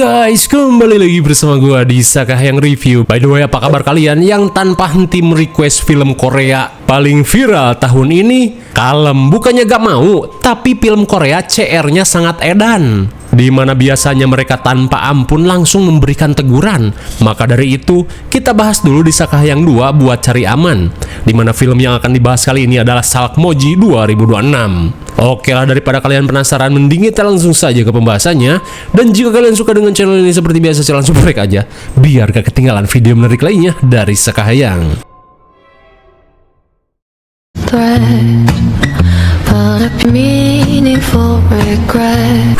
Guys, kembali lagi bersama gua di Sakahyang Review. By the way, apa kabar kalian yang tanpa henti merequest film Korea paling viral tahun ini? Kalem, bukannya gak mau, tapi film Korea CR-nya sangat edan, di mana biasanya mereka tanpa ampun langsung memberikan teguran. Maka dari itu, kita bahas dulu di Sakahyang 2 buat cari aman, di mana film yang akan dibahas kali ini adalah Salkmoji 2026. Oke lah, daripada kalian penasaran, mending kita langsung saja ke pembahasannya. Dan jika kalian suka dengan channel ini seperti biasa, silahkan subscribe aja, biar gak ketinggalan video menarik lainnya dari Sakahyang.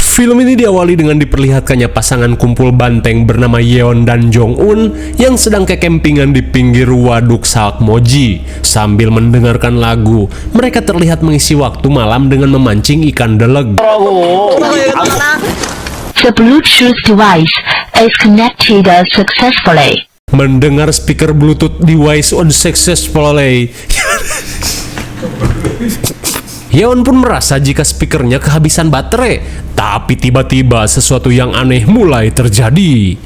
Film ini diawali dengan diperlihatkannya pasangan kumpul banteng bernama Yeon dan Jong Un yang sedang kekempingan di pinggir waduk Salkmoji. Sambil mendengarkan lagu, mereka terlihat mengisi waktu malam dengan memancing ikan deleg. The Bluetooth device is connected successfully. Mendengar speaker Bluetooth device on successfully. Yeon pun merasa jika speakernya kehabisan baterai, tapi tiba-tiba sesuatu yang aneh mulai terjadi.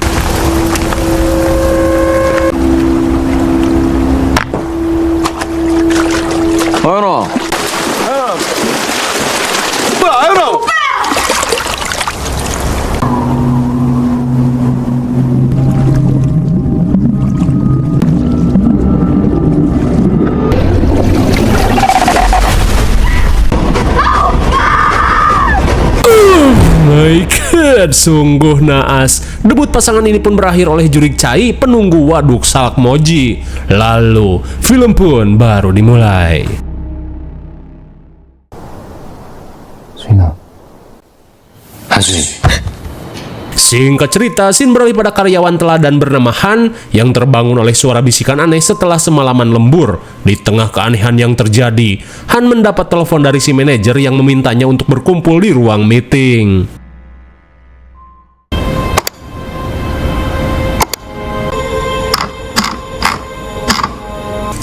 My God, sungguh naas. Debut pasangan ini pun berakhir oleh Jurik Chai, penunggu waduk Salkmoji. Lalu, film pun baru dimulai. Singkat cerita, scene beralih pada karyawan teladan bernama Han yang terbangun oleh suara bisikan aneh setelah semalaman lembur. Di tengah keanehan yang terjadi, Han mendapat telepon dari si manajer yang memintanya untuk berkumpul di ruang meeting.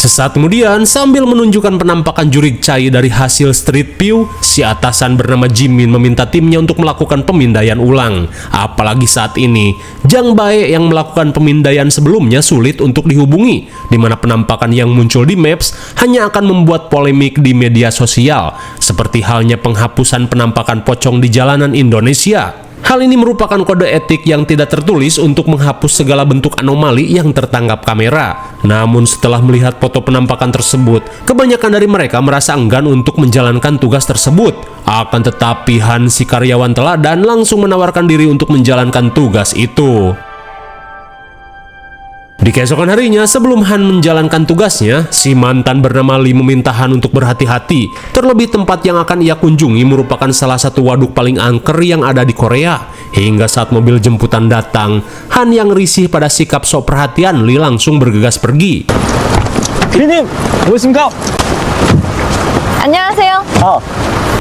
Sesaat kemudian, sambil menunjukkan penampakan Jurik Chai dari hasil street view, si atasan bernama Jimin meminta timnya untuk melakukan pemindaian ulang. Apalagi saat ini, Jang Bae yang melakukan pemindaian sebelumnya sulit untuk dihubungi, di mana penampakan yang muncul di Maps hanya akan membuat polemik di media sosial, seperti halnya penghapusan penampakan pocong di jalanan Indonesia. Hal ini merupakan kode etik yang tidak tertulis untuk menghapus segala bentuk anomali yang tertangkap kamera. Namun setelah melihat foto penampakan tersebut, kebanyakan dari mereka merasa enggan untuk menjalankan tugas tersebut. Akan tetapi Han, si karyawan teladan, langsung menawarkan diri untuk menjalankan tugas itu. Di keesokan harinya, sebelum Han menjalankan tugasnya, si mantan bernama Lee meminta Han untuk berhati-hati. Terlebih tempat yang akan ia kunjungi merupakan salah satu waduk paling angker yang ada di Korea. Hingga saat mobil jemputan datang, Han yang risih pada sikap sok perhatian Lee langsung bergegas pergi. 피디님, 오셨습니까? 안녕하세요.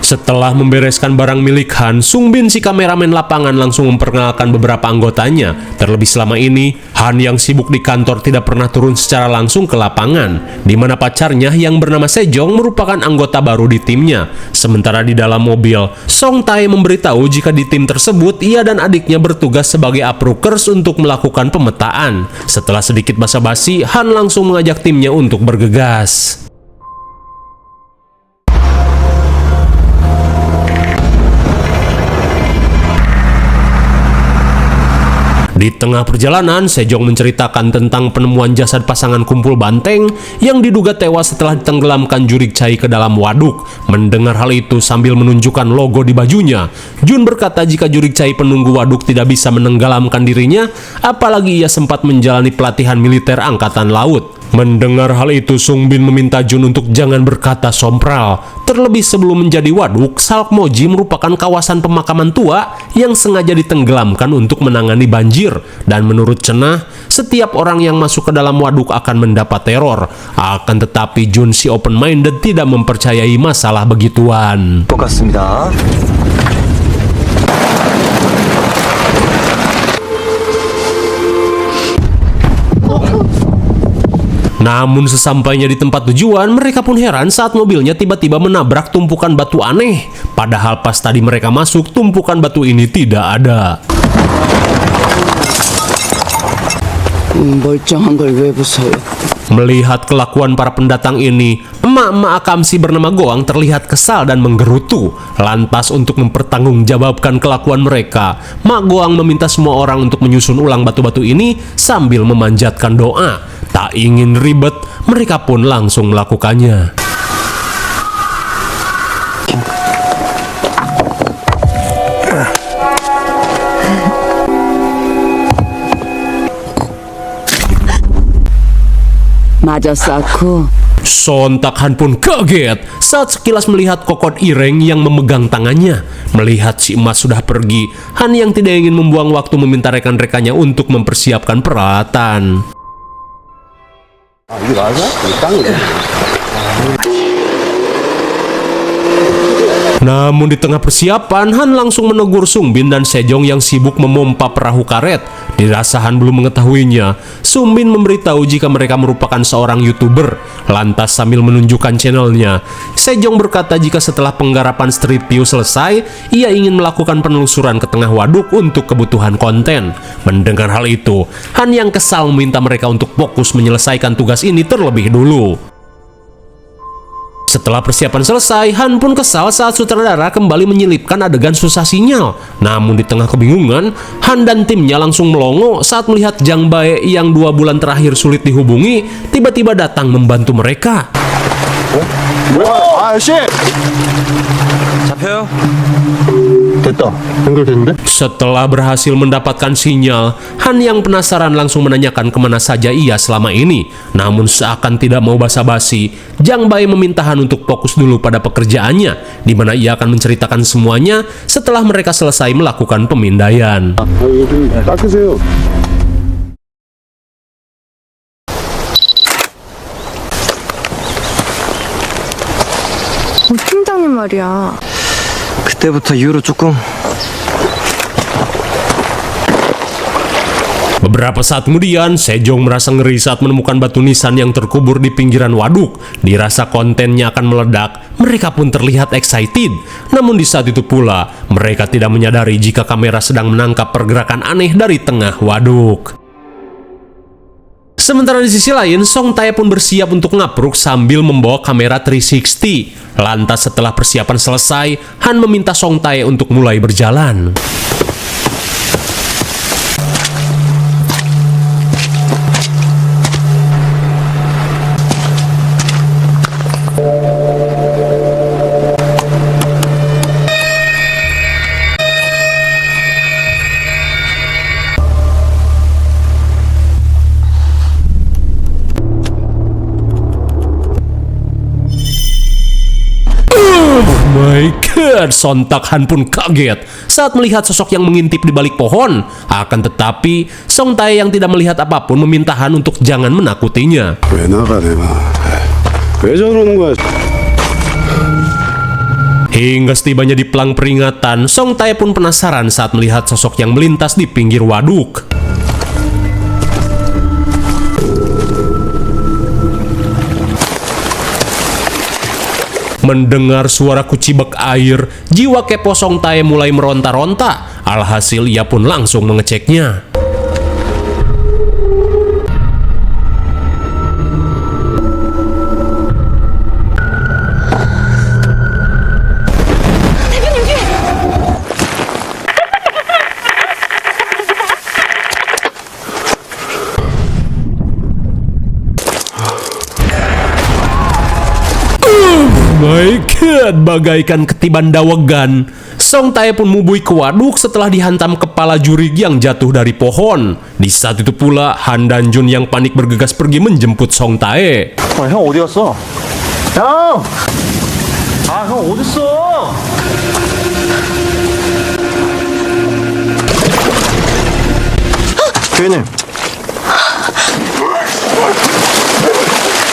Setelah membereskan barang milik Han, Sung Bin, si kameramen lapangan, langsung memperkenalkan beberapa anggotanya. Terlebih selama ini, Han yang sibuk di kantor tidak pernah turun secara langsung ke lapangan, di mana pacarnya yang bernama Sejong merupakan anggota baru di timnya. Sementara di dalam mobil, Song Tae memberitahu jika di tim tersebut ia dan adiknya bertugas sebagai approokers untuk melakukan pemetaan. Setelah sedikit basa-basi, Han langsung mengajak timnya untuk bergegas. Di tengah perjalanan, Sejong menceritakan tentang penemuan jasad pasangan kumpul banteng yang diduga tewas setelah ditenggelamkan Jurik Chai ke dalam waduk. Mendengar hal itu sambil menunjukkan logo di bajunya, Jun berkata jika Jurik Chai penunggu waduk tidak bisa menenggelamkan dirinya, apalagi ia sempat menjalani pelatihan militer angkatan laut. Mendengar hal itu, Sung Bin meminta Jun untuk jangan berkata sompral. Terlebih sebelum menjadi waduk, Salkmoji merupakan kawasan pemakaman tua yang sengaja ditenggelamkan untuk menangani banjir. Dan menurut Cenah, setiap orang yang masuk ke dalam waduk akan mendapat teror. Akan tetapi Jun, si open-minded, tidak mempercayai masalah begituan. 똑같습니다. Namun sesampainya di tempat tujuan, mereka pun heran saat mobilnya tiba-tiba menabrak tumpukan batu aneh. Padahal pas tadi mereka masuk, tumpukan batu ini tidak ada. 멀쩡한 걸 왜 부숴요? Melihat kelakuan para pendatang ini, emak-emak akamsi bernama Goang terlihat kesal dan menggerutu. Lantas untuk mempertanggungjawabkan kelakuan mereka, Mak Goang meminta semua orang untuk menyusun ulang batu-batu ini sambil memanjatkan doa. Tak ingin ribet, mereka pun langsung melakukannya. 맞았어, aku. Sontak Han pun kaget saat sekilas melihat kokot Ireng yang memegang tangannya. Melihat si emas sudah pergi, Han yang tidak ingin membuang waktu meminta rekan-rekannya untuk mempersiapkan peralatan. 이게 맞아? 이게 땅이래. Namun di tengah persiapan, Han langsung menegur Sungbin dan Sejong yang sibuk memompa perahu karet. Dirasa Han belum mengetahuinya, Sungbin memberitahu jika mereka merupakan seorang YouTuber. Lantas sambil menunjukkan channelnya, Sejong berkata jika setelah penggarapan Street View selesai, ia ingin melakukan penelusuran ke tengah waduk untuk kebutuhan konten. Mendengar hal itu, Han yang kesal meminta mereka untuk fokus menyelesaikan tugas ini terlebih dulu. Setelah persiapan selesai, Han pun kesal saat sutradara kembali menyelipkan adegan susah sinyal. Namun di tengah kebingungan, Han dan timnya langsung melongo saat melihat Jang Bae yang 2 bulan terakhir sulit dihubungi, tiba-tiba datang membantu mereka. 뭐야? 아저씨! 잡혀요? 됐다. 연결됐는데? Setelah berhasil mendapatkan sinyal, Han yang penasaran langsung menanyakan kemana saja ia selama ini. Namun seakan tidak mau basa-basi, Jang Bae meminta Han untuk fokus dulu pada pekerjaannya, di mana ia akan menceritakan semuanya setelah mereka selesai melakukan pemindaian. 이거 좀 닦으세요. 팀장님 말이야. 그때부터 이후로 조금 Beberapa saat kemudian, Sejong merasa ngeri saat menemukan batu nisan yang terkubur di pinggiran waduk. Dirasa kontennya akan meledak, mereka pun terlihat excited. Namun di saat itu pula, mereka tidak menyadari jika kamera sedang menangkap pergerakan aneh dari tengah waduk. Sementara di sisi lain, Song Tae pun bersiap untuk ngapruk sambil membawa kamera 360. Lantas setelah persiapan selesai, Han meminta Song Tae untuk mulai berjalan. My God, sontak Han pun kaget saat melihat sosok yang mengintip di balik pohon. Akan tetapi, Song Tae yang tidak melihat apapun meminta Han untuk jangan menakutinya. 왜 나가 내가? 왜 저러는 거야? Hingga setibanya di pelang peringatan, Song Tae pun penasaran saat melihat sosok yang melintas di pinggir waduk. Mendengar suara kucibek air, jiwa kepo Song Tae mulai meronta-ronta. Alhasil ia pun langsung mengeceknya. My God, bagaikan ketiban dawegan, Song Tae pun mubui ke waduk setelah dihantam kepala jurig yang jatuh dari pohon. Di saat itu pula, Han dan Jun yang panik bergegas pergi menjemput Song Tae. 형 어디 갔어? 형! 형 어딨어? 교수님.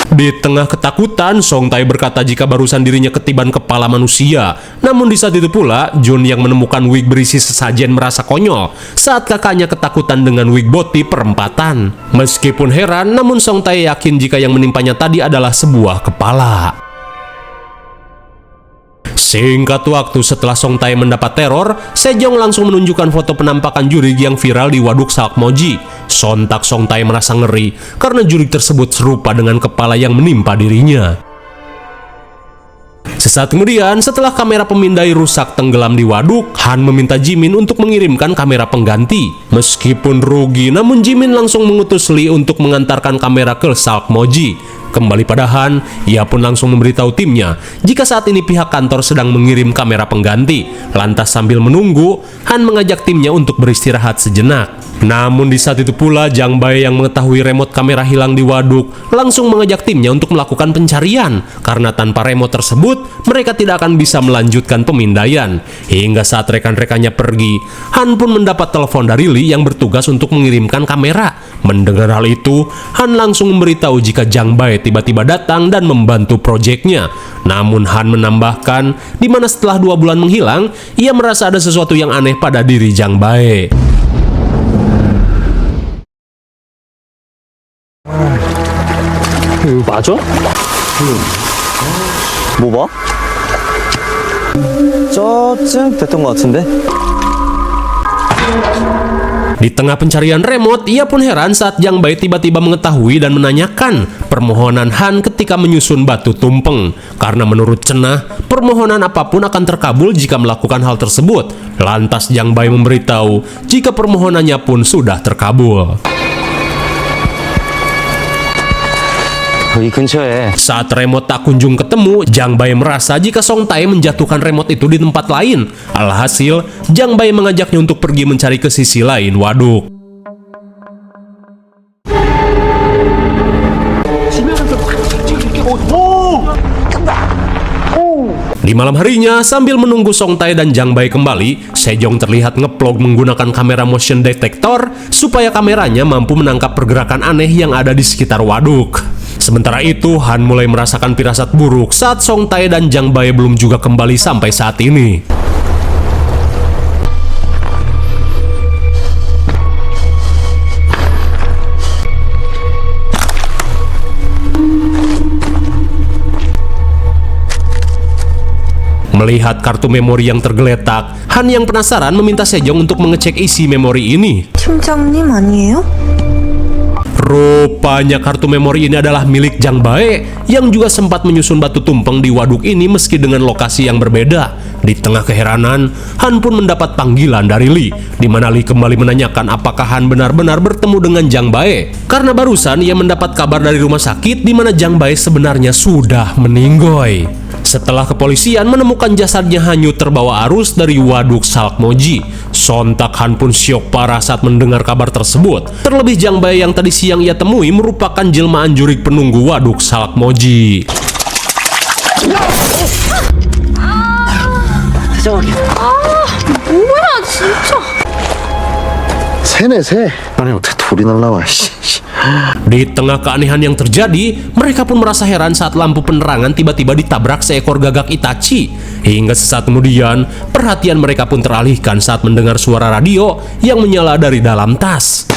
Di tengah ketakutan, Song Tae berkata jika barusan dirinya ketiban kepala manusia. Namun di saat itu pula, Jun yang menemukan wig berisi sesajen merasa konyol saat kakaknya ketakutan dengan wig boti perempatan. Meskipun heran, namun Song Tae yakin jika yang menimpanya tadi adalah sebuah kepala. Singkat waktu setelah Song Tae mendapat teror, Sejong langsung menunjukkan foto penampakan jurig yang viral di waduk Salkmoji. Sontak Song Tae merasa ngeri karena jurik tersebut serupa dengan kepala yang menimpa dirinya. Sesaat kemudian, setelah kamera pemindai rusak tenggelam di waduk, Han meminta Jimin untuk mengirimkan kamera pengganti. Meskipun rugi, namun Jimin langsung mengutus Lee untuk mengantarkan kamera ke Salkmoji. Kembali pada Han, ia pun langsung memberitahu timnya jika saat ini pihak kantor sedang mengirim kamera pengganti. Lantas sambil menunggu, Han mengajak timnya untuk beristirahat sejenak. Namun di saat itu pula, Jang Bae yang mengetahui remote kamera hilang di waduk langsung mengajak timnya untuk melakukan pencarian, karena tanpa remote tersebut mereka tidak akan bisa melanjutkan pemindaian. Hingga saat rekan-rekannya pergi, Han pun mendapat telepon dari Lee yang bertugas untuk mengirimkan kamera. Mendengar hal itu, Han langsung memberitahu jika Jang Bae tiba-tiba datang dan membantu proyeknya. Namun Han menambahkan, di mana setelah 2 bulan menghilang, ia merasa ada sesuatu yang aneh pada diri Jang Bae. 이거 맞아? 뭐 봐? 저쯤 됐던 것 같은데? Di tengah pencarian remote, ia pun heran saat Jang Bae tiba-tiba mengetahui dan menanyakan permohonan Han ketika menyusun batu tumpeng. Karena menurut Cenah, permohonan apapun akan terkabul jika melakukan hal tersebut. Lantas Jang Bae memberitahu jika permohonannya pun sudah terkabul. 이 근처에 Saat remote tak kunjung ketemu, Jang Bae merasa jika Song Tae menjatuhkan remote itu di tempat lain. Alhasil, Jang Bae mengajaknya untuk pergi mencari ke sisi lain waduk. Di malam harinya, sambil menunggu Song Tae dan Jang Bae kembali, Sejong terlihat ngeplog menggunakan kamera motion detector supaya kameranya mampu menangkap pergerakan aneh yang ada di sekitar waduk. Sementara itu, Han mulai merasakan firasat buruk saat Song Tae dan Jang Bae belum juga kembali sampai saat ini. Melihat kartu memori yang tergeletak, Han yang penasaran meminta Sejong untuk mengecek isi memori ini. 팀장님 아니에요? Rupanya kartu memori ini adalah milik Jang Bae yang juga sempat menyusun batu tumpeng di waduk ini meski dengan lokasi yang berbeda. Di tengah keheranan, Han pun mendapat panggilan dari Lee, di mana Lee kembali menanyakan apakah Han benar-benar bertemu dengan Jang Bae. Karena barusan ia mendapat kabar dari rumah sakit di mana Jang Bae sebenarnya sudah meninggoy. Setelah kepolisian menemukan jasadnya hanyut terbawa arus dari waduk Salkmoji, sontak Han pun syok parah saat mendengar kabar tersebut. Terlebih Jang Bae yang tadi siang ia temui merupakan jelmaan jurik penunggu waduk Salkmoji. 뭐야 진짜. 새네 새. 아니 어떻게 돌이 날라와. Di tengah keanehan yang terjadi, mereka pun merasa heran saat lampu penerangan tiba-tiba ditabrak seekor gagak Itachi. Hingga sesaat kemudian, perhatian mereka pun teralihkan saat mendengar suara radio yang menyala dari dalam tas.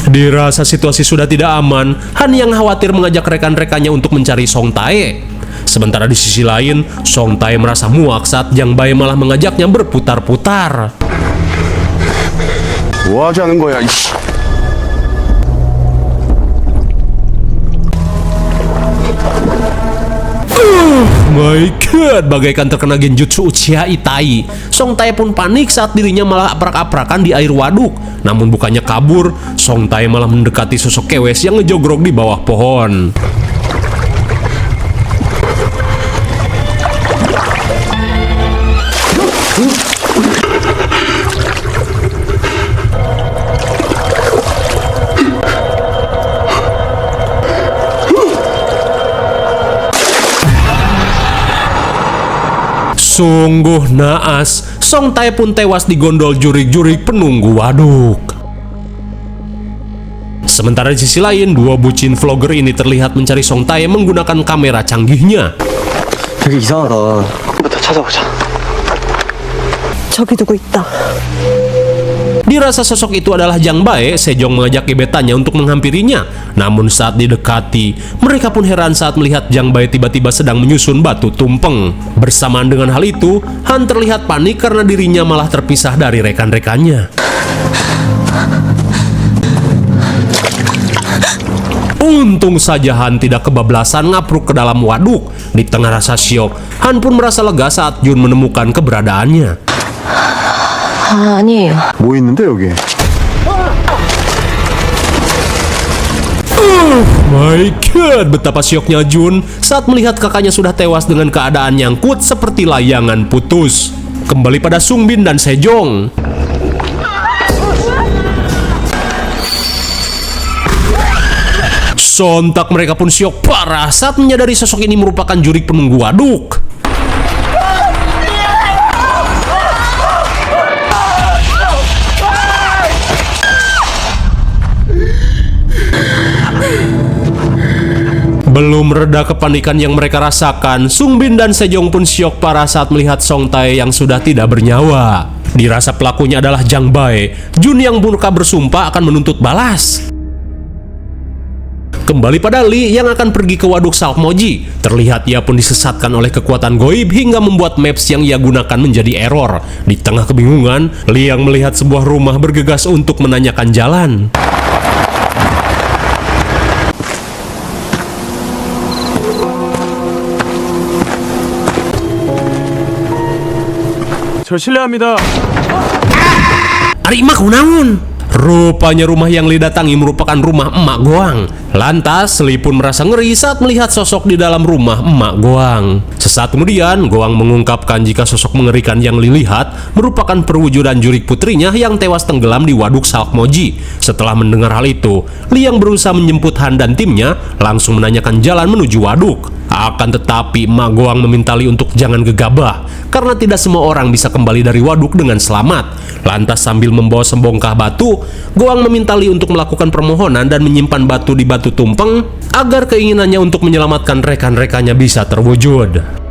Dirasa situasi sudah tidak aman, Han yang khawatir mengajak rekan-rekannya untuk mencari Song Tae. Sementara di sisi lain, Song Tae merasa muak saat Jang Bae malah mengajaknya berputar-putar. 뭐 하자는 거야 이씨. My God, bagaikan terkena genjutsu Uchiha Itai. Song Tae pun panik saat dirinya malah aprak-aprakan di air waduk. Namun bukannya kabur, Song Tae malah mendekati sosok kewes yang ngejogrok di bawah pohon. Sungguh naas, Song Tae pun tewas digondol jurik-jurik penunggu waduk. Sementara di sisi lain, dua bucin vlogger ini terlihat mencari Song Tae menggunakan kamera canggihnya. 되게 이상하다. 부터 찾아보자. 저기 누구 있다. Dirasa sosok itu adalah Jang Bae, Sejong mengajak gebetannya untuk menghampirinya. Namun saat didekati, mereka pun heran saat melihat Jang Bae tiba-tiba sedang menyusun batu tumpeng. Bersamaan dengan hal itu, Han terlihat panik karena dirinya malah terpisah dari rekan-rekannya. Untung saja Han tidak kebablasan ngapruk ke dalam waduk. Di tengah rasa syok, Han pun merasa lega saat Jun menemukan keberadaannya. 아니에요. 뭐 있는데 여기? My God, betapa syoknya Jun saat melihat kakaknya sudah tewas dengan keadaan nyangkut seperti layangan putus. Kembali pada Sungbin dan Sejong. Sontak mereka pun syok parah saat menyadari sosok ini merupakan jurik penunggu waduk. Belum reda kepanikan yang mereka rasakan, Sungbin dan Sejong pun syok parah saat melihat Song Tae yang sudah tidak bernyawa. Dirasa pelakunya adalah Jang Bae, Jun yang murka bersumpah akan menuntut balas. Kembali pada Lee yang akan pergi ke waduk Salkmoji. Terlihat ia pun disesatkan oleh kekuatan goib hingga membuat maps yang ia gunakan menjadi error. Di tengah kebingungan, Lee yang melihat sebuah rumah bergegas untuk menanyakan jalan. 저 실례합니다. Ari mah kunaon? Rupanya rumah yang Lee datangi merupakan rumah emak Goang. Lantas, Lee pun merasa ngeri saat melihat sosok di dalam rumah emak Goang. Sesaat kemudian, Goang mengungkapkan jika sosok mengerikan yang Lee lihat merupakan perwujudan jurik putrinya yang tewas tenggelam di waduk Salkmoji. Setelah mendengar hal itu, Lee yang berusaha menjemput Han dan timnya langsung menanyakan jalan menuju waduk. Akan tetapi, emak Goang meminta Lee untuk jangan gegabah karena tidak semua orang bisa kembali dari waduk dengan selamat. Lantas sambil membawa sebongkah batu, Goang meminta Lee untuk melakukan permohonan dan menyimpan batu di batu tumpeng agar keinginannya untuk menyelamatkan rekan-rekannya bisa terwujud.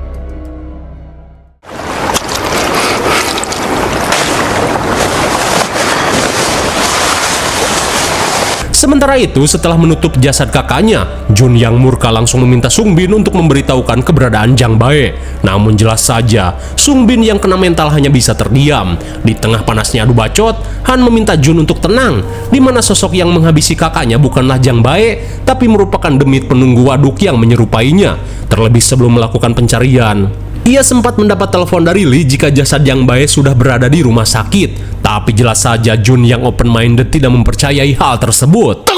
Sementara itu, setelah menutup jasad kakaknya, Jun yang murka langsung meminta Sungbin untuk memberitahukan keberadaan Jang Bae. Namun jelas saja, Sungbin yang kena mental hanya bisa terdiam. Di tengah panasnya adu bacot, Han meminta Jun untuk tenang, di mana sosok yang menghabisi kakaknya bukanlah Jang Bae, tapi merupakan demit penunggu waduk yang menyerupainya. Terlebih sebelum melakukan pencarian, ia sempat mendapat telepon dari Lee jika jasad Jang Bae sudah berada di rumah sakit. Tapi jelas saja Jun yang open-minded tidak mempercayai hal tersebut.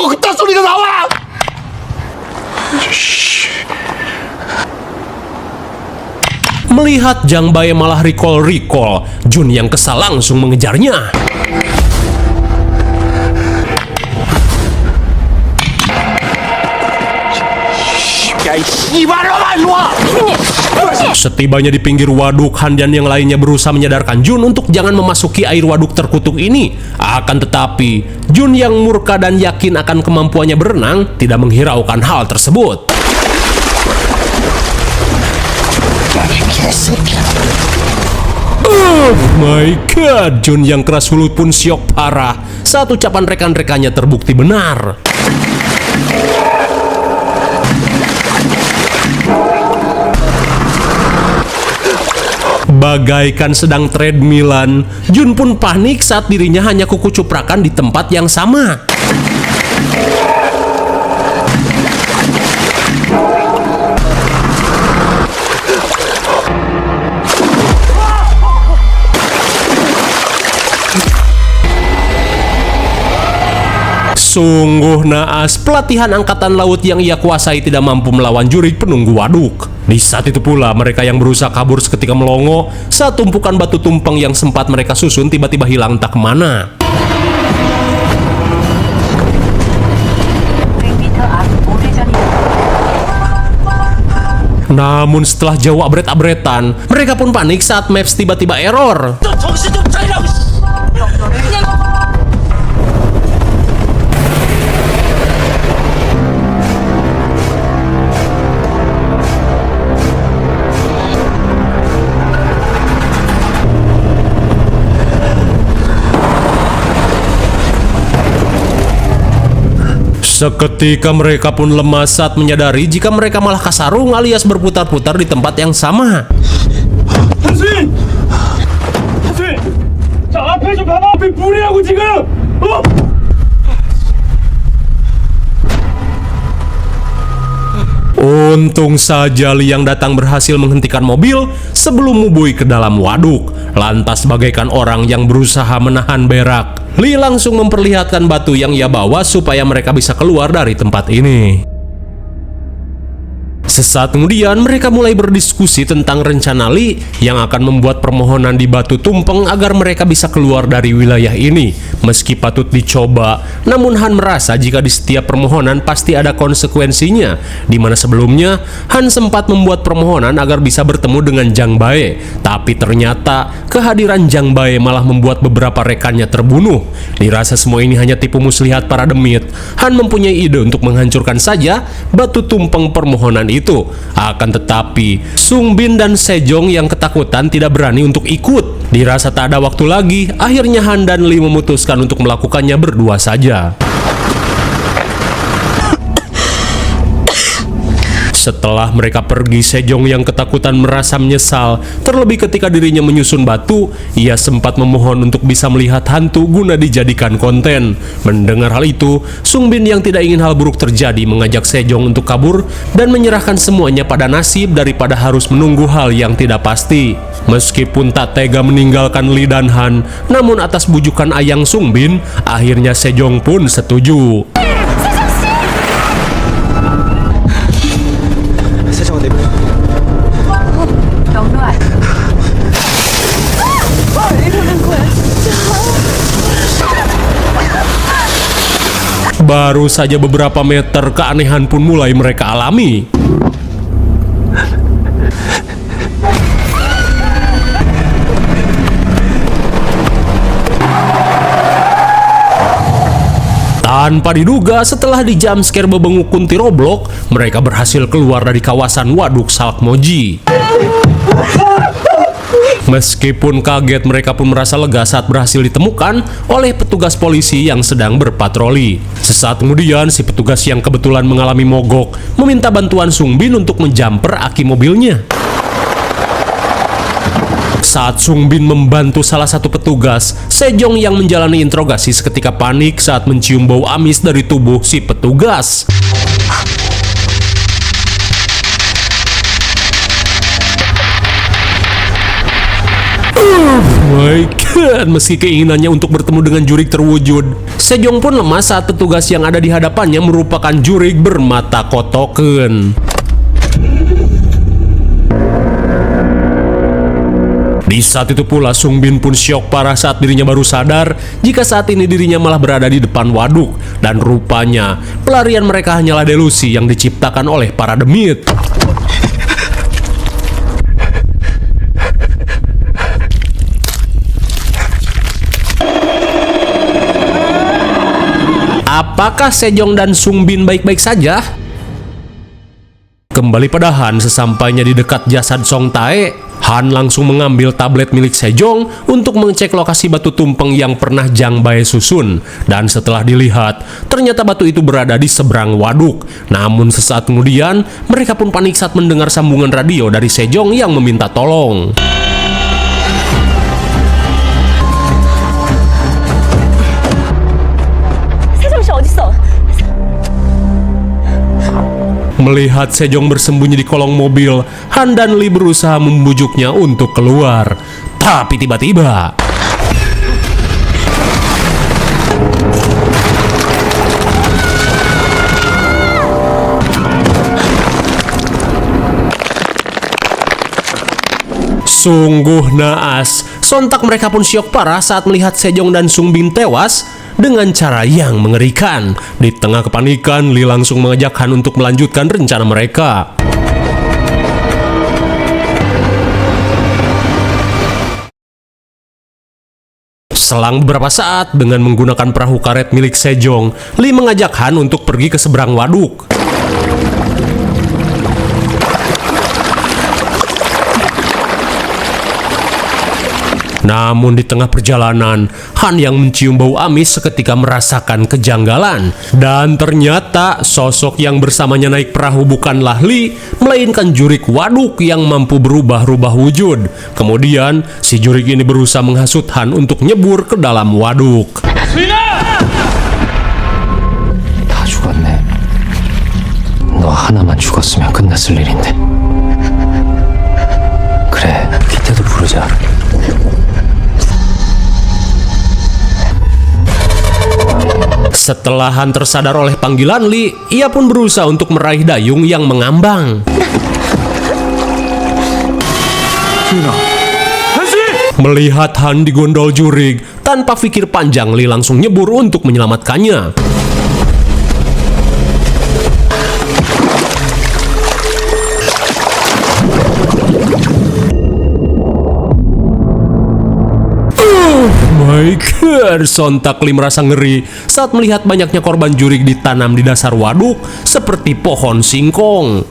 Melihat Jang Bae malah recall, Jun yang kesal langsung mengejarnya. Setibanya di pinggir waduk, Han dan yang lainnya berusaha menyadarkan Jun untuk jangan memasuki air waduk terkutuk ini. Akan tetapi, Jun yang murka dan yakin akan kemampuannya berenang tidak menghiraukan hal tersebut. Oh my God, Jun yang keras mulut pun syok parah saat ucapan rekan-rekannya terbukti benar. Bagaikan sedang treadmillan, Jun pun panik saat dirinya hanya kukucuprakan di tempat yang sama. Sungguh naas, pelatihan angkatan laut yang ia kuasai tidak mampu melawan jurik penunggu waduk. Di saat itu pula, mereka yang berusaha kabur seketika melongo saat tumpukan batu tumpeng yang sempat mereka susun tiba-tiba hilang entah kemana. Namun setelah jauh abret-abretan, mereka pun panik saat maps tiba-tiba error. Seketika mereka pun lemas saat menyadari jika mereka malah kasarung alias berputar-putar di tempat yang sama. 한수인! 한수인! 자, 앞에 좀 봐봐! 앞에 불이라고 지금! 어? Untung saja Lee yang datang berhasil menghentikan mobil sebelum mubui ke dalam waduk. Lantas bagaikan orang yang berusaha menahan berak, Lee langsung memperlihatkan batu yang ia bawa supaya mereka bisa keluar dari tempat ini. Sesaat kemudian mereka mulai berdiskusi tentang rencana Lee yang akan membuat permohonan di Batu Tumpeng agar mereka bisa keluar dari wilayah ini. Meski patut dicoba, namun Han merasa jika di setiap permohonan pasti ada konsekuensinya, di mana sebelumnya Han sempat membuat permohonan agar bisa bertemu dengan Jang Bae. Tapi ternyata kehadiran Jang Bae malah membuat beberapa rekannya terbunuh. Dirasa semua ini hanya tipu muslihat para demit, Han mempunyai ide untuk menghancurkan saja Batu Tumpeng permohonan itu. Akan tetapi Sung Bin dan Sejong yang ketakutan tidak berani untuk ikut. Dirasa tak ada waktu lagi, akhirnya Han dan Lee memutuskan untuk melakukannya berdua saja. Setelah mereka pergi, Sejong yang ketakutan merasa menyesal. Terlebih ketika dirinya menyusun batu, ia sempat memohon untuk bisa melihat hantu guna dijadikan konten. Mendengar hal itu, Sung Bin yang tidak ingin hal buruk terjadi mengajak Sejong untuk kabur dan menyerahkan semuanya pada nasib daripada harus menunggu hal yang tidak pasti. Meskipun tak tega meninggalkan Lee dan Han, namun atas bujukan ayang Sung Bin, akhirnya Sejong pun setuju. Baru saja beberapa meter, keanehan pun mulai mereka alami. Tanpa diduga, setelah di jumpscare bebenguk kunti Roblox, mereka berhasil keluar dari kawasan Waduk Salkmoji. Meskipun kaget, mereka pun merasa lega saat berhasil ditemukan oleh petugas polisi yang sedang berpatroli. Sesaat kemudian, si petugas yang kebetulan mengalami mogok meminta bantuan Sung Bin untuk menjamper aki mobilnya. Saat Sung Bin membantu salah satu petugas, Sejong yang menjalani interogasi seketika panik saat mencium bau amis dari tubuh si petugas. My God, meski keinginannya untuk bertemu dengan jurig terwujud, Sejong pun lemas saat petugas yang ada di hadapannya merupakan jurig bermata kotoken. Di saat itu pula Sung Bin pun syok parah saat dirinya baru sadar jika saat ini dirinya malah berada di depan waduk, dan rupanya pelarian mereka hanyalah delusi yang diciptakan oleh para demit. Apakah Sejong dan Sung Bin baik-baik saja? Kembali pada Han, sesampainya di dekat jasad Song Tae, Han langsung mengambil tablet milik Sejong untuk mengecek lokasi batu tumpeng yang pernah Jang Bae susun. Dan setelah dilihat, ternyata batu itu berada di seberang waduk. Namun sesaat kemudian, mereka pun panik saat mendengar sambungan radio dari Sejong yang meminta tolong. Melihat Sejong bersembunyi di kolong mobil, Han dan Lee berusaha membujuknya untuk keluar. Tapi tiba-tiba sungguh naas. Sontak mereka pun syok parah saat melihat Sejong dan Sung Bin tewas dengan cara yang mengerikan. Di tengah kepanikan, Lee langsung mengajak Han untuk melanjutkan rencana mereka. Selang beberapa saat, dengan menggunakan perahu karet milik Sejong, Lee mengajak Han untuk pergi ke seberang waduk. Namun di tengah perjalanan, Han yang mencium bau amis seketika merasakan kejanggalan. Dan ternyata sosok yang bersamanya naik perahu bukanlah Lee, melainkan jurik waduk yang mampu berubah-ubah wujud. Kemudian si jurik ini berusaha menghasut Han untuk nyebur ke dalam waduk. 다 죽었네. 너 하나만 죽었으면 끝났을 일인데. 그래, 기태도 부르자. Setelah Han tersadar oleh panggilan Lee, ia pun berusaha untuk meraih dayung yang mengambang. Melihat Han digondol jurig, tanpa pikir panjang Lee langsung nyebur untuk menyelamatkannya. My God, sontak Lee merasa ngeri saat melihat banyaknya korban jurig ditanam di dasar waduk seperti pohon singkong.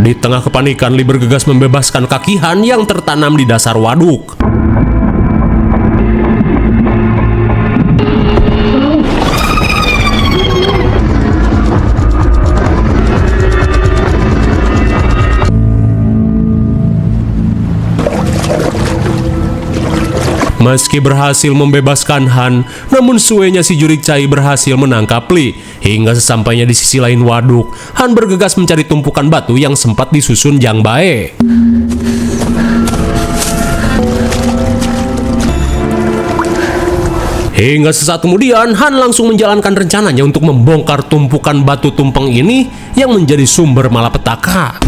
Di tengah kepanikan, Lee bergegas membebaskan kaki Han yang tertanam di dasar waduk. Meski berhasil membebaskan Han, namun suenya si jurik cai berhasil menangkap Lee. Hingga sesampainya di sisi lain waduk, Han bergegas mencari tumpukan batu yang sempat disusun Jang Bae. Hingga sesaat kemudian, Han langsung menjalankan rencananya untuk membongkar tumpukan batu tumpeng ini yang menjadi sumber malapetaka.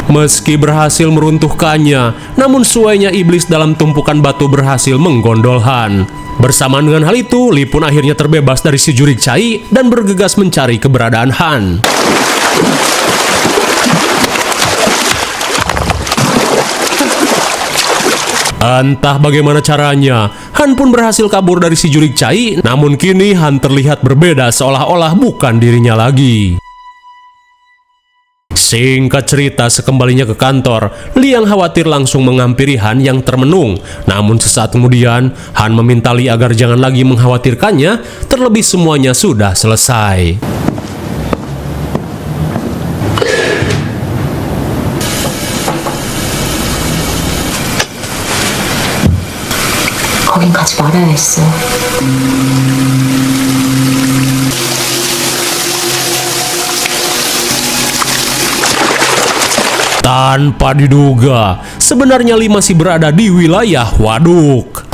Meski berhasil meruntuhkannya, namun suainya iblis dalam tumpukan batu berhasil menggondol Han. Bersamaan dengan hal itu, Lee pun akhirnya terbebas dari si jurik cai dan bergegas mencari keberadaan Han. Entah bagaimana caranya, Han pun berhasil kabur dari si jurik cai, namun kini Han terlihat berbeda seolah-olah bukan dirinya lagi. Singkat cerita, sekembalinya ke kantor, Lee yang khawatir langsung menghampiri Han yang termenung. Namun sesaat kemudian, Han meminta Lee agar jangan lagi mengkhawatirkannya, terlebih semuanya sudah selesai. 거긴 가지 말아야 했어. Tanpa diduga, sebenarnya Lee masih berada di wilayah waduk.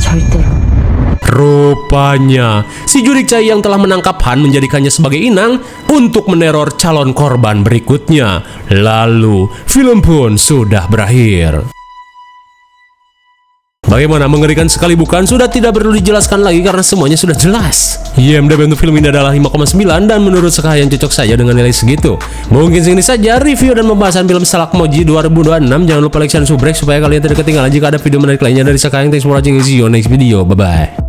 절대로. Rupanya, si jurik cai yang telah menangkap Han menjadikannya sebagai inang untuk meneror calon korban berikutnya. Lalu, film pun sudah berakhir. Bagaimana, mengerikan sekali bukan? Sudah tidak perlu dijelaskan lagi karena semuanya sudah jelas. IMDb untuk film ini adalah 5,9 dan menurut sekalian cocok saja dengan nilai segitu. Mungkin segini saja review dan pembahasan film Salakmoji 2026. Jangan lupa like dan subscribe supaya kalian tidak ketinggalan jika ada video menarik lainnya dari Sekalian. Thanks for watching. See you next video. Bye bye.